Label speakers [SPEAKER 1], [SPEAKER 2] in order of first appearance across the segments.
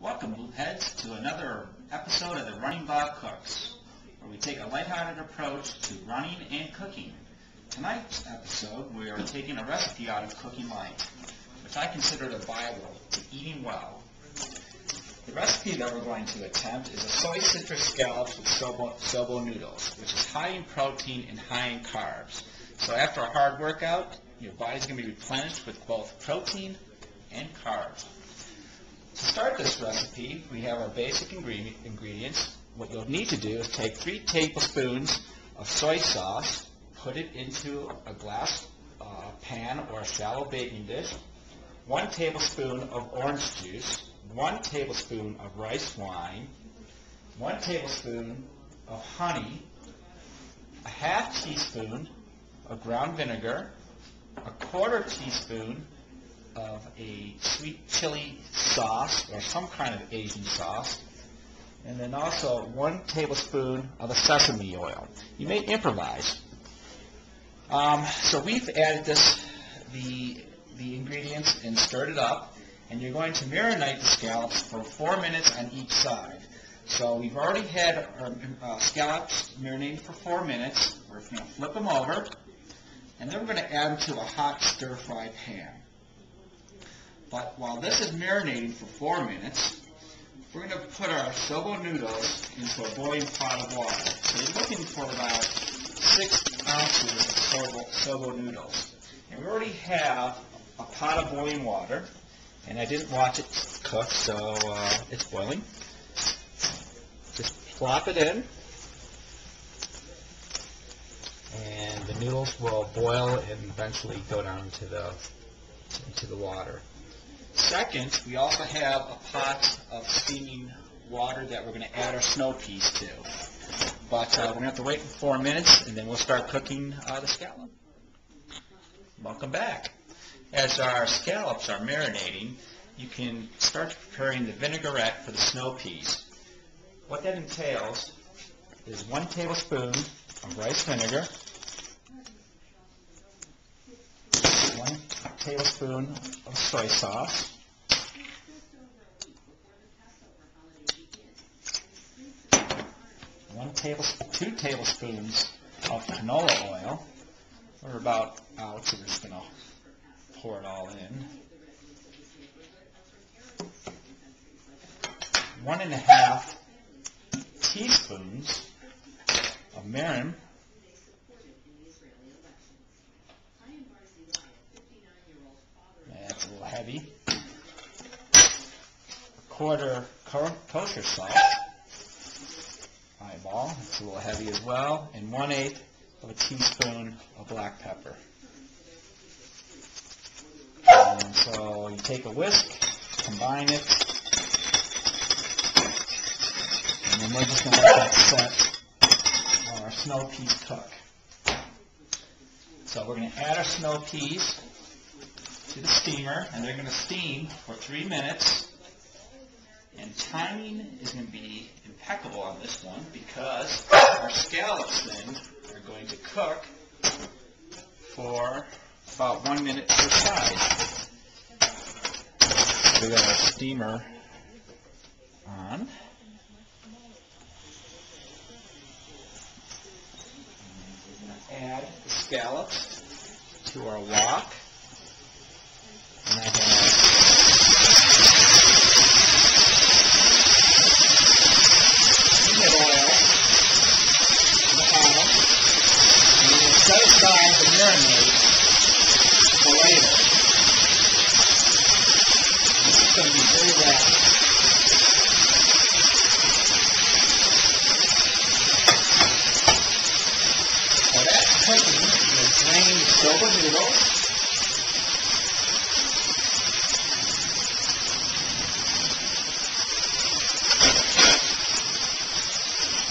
[SPEAKER 1] Welcome, heads, to another episode of the Running Bob Cooks, where we take a lighthearted approach to running and cooking. Tonight's episode, we are taking a recipe out of Cooking Light, which I consider the Bible to eating well. The recipe that we're going to attempt is a soy citrus scallops with Soba noodles, which is high in protein and high in carbs. So after a hard workout, your body's going to be replenished with both protein and carbs. To start this recipe, we have our basic ingredients. What you'll need to do is take 3 tablespoons of soy sauce, put it into a glass pan or a shallow baking dish, 1 tablespoon of orange juice, 1 tablespoon of rice wine, 1 tablespoon of honey, a half teaspoon of ground vinegar, a 1/4 teaspoon of a sweet chili sauce or some kind of Asian sauce, and then also 1 tablespoon of a sesame oil. You may improvise. So we've added the ingredients and stirred it up, and you're going to marinate the scallops for 4 minutes on each side. So we've already had our scallops marinated for 4 minutes. We're going to flip them over, and then we're going to add them to a hot stir-fry pan. But while this is marinating for 4 minutes, we're going to put our Soba noodles into a boiling pot of water. So you're looking for about 6 ounces of Soba noodles. And we already have a pot of boiling water, and I didn't watch it cook, so it's boiling. Just plop it in, and the noodles will boil and eventually go down into the water. Second, we also have a pot of steaming water that we're going to add our snow peas to. But we're going to have to wait for 4 minutes, and then we'll start cooking the scallop. Welcome back. As our scallops are marinating, you can start preparing the vinaigrette for the snow peas. What that entails is 1 tablespoon of rice vinegar, 1 tablespoon of soy sauce, 2 tablespoons of canola oil. We're about out, so we're just going to pour it all in. 1½ teaspoons of mirin. That's a little heavy. 1/4 kosher salt. Eyeball. It's a little heavy as well. And 1/8 of a teaspoon of black pepper. And so you take a whisk, combine it, and then we're just going to let that set while our snow peas cook. So we're going to add our snow peas to the steamer, and they're going to steam for 3 minutes. And timing is going to be impeccable on this one because our scallops then are going to cook for about 1 minute per side. So we got our steamer on. We're going to add the scallops to our wok. And I have oil in the bottom, and we're going to set aside the marinade for later. This is going to be very rapid. While that's cooking, we're going to drain the Soba noodles.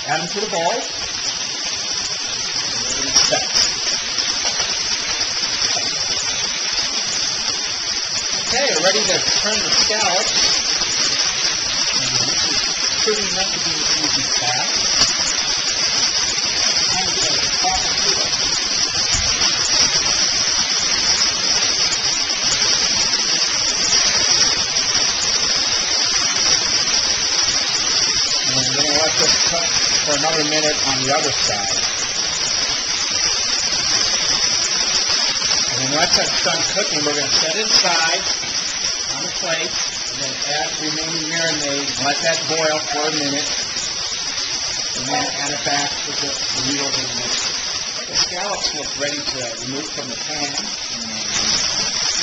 [SPEAKER 1] Add them to the bowl, and we're going to set. Okay, we're ready to turn the scallops. This is pretty meant to be an easy task. I'm going to pop it through it. another minute on the other side. And then once that's done cooking, we're going to set it aside on the plate, and then add the remaining marinade, let that boil for a minute, and then add it back with the noodles in the mix. The scallops look ready to remove from the pan. And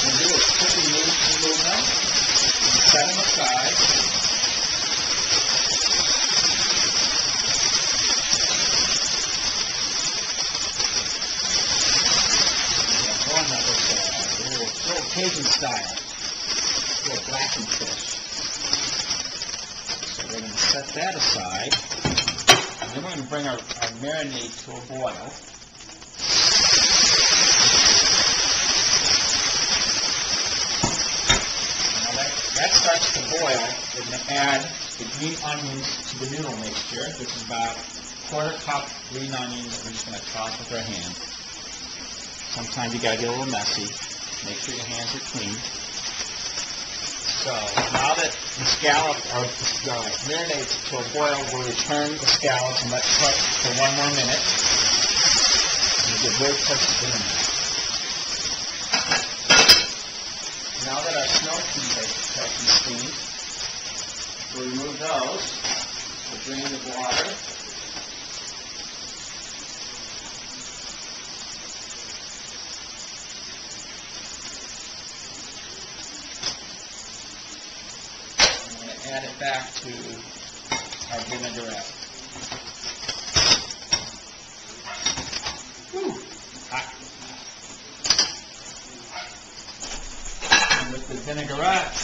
[SPEAKER 1] we'll do is quickly remove them, and set them aside. Little Cajun style, little blackened fish. So we're going to set that aside, and then we're going to bring our marinade to a boil. Now that starts to boil, we're going to add the green onions to the noodle mixture, which is about a quarter cup green onions that we're just going to toss with our hand. Sometimes you got to get a little messy. Make sure your hands are clean. So now that the scallop or the marinade's to a boil, we'll return the scallops and let it cook for one more minute. And we'll get very close to doing that. Now that our snow peas are cooked and steamed, we'll remove those. We'll drain the water. Add it back to our vinaigrette. Whew, hot. And with the vinaigrette,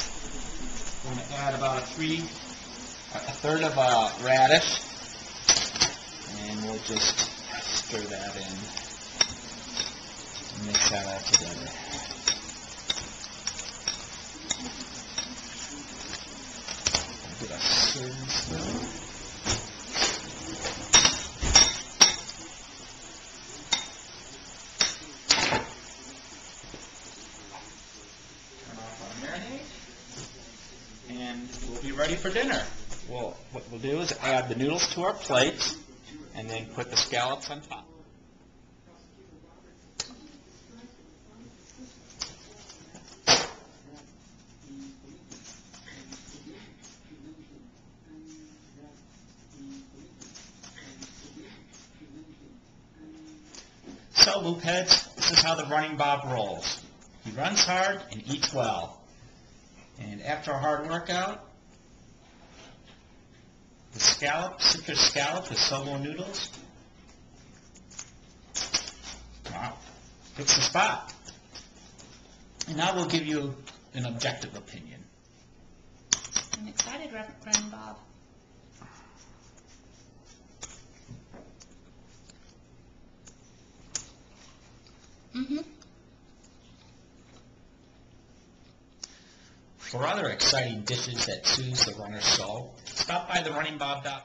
[SPEAKER 1] we're going to add about a third of a radish, and we'll just stir that in and mix that all together. Get a serving spoon. Turn off our marinade, and we'll be ready for dinner. What we'll do is add the noodles to our plates, and then put the scallops on top. So, loopheads, this is how the running Bob rolls. He runs hard and eats well. And after a hard workout, the citrus scallop, the Soba noodles, wow, hits the spot. And now we'll give you an objective opinion.
[SPEAKER 2] I'm excited, Running Bob.
[SPEAKER 1] For other exciting dishes that soothe the runner's soul, stop by therunningsbob.com.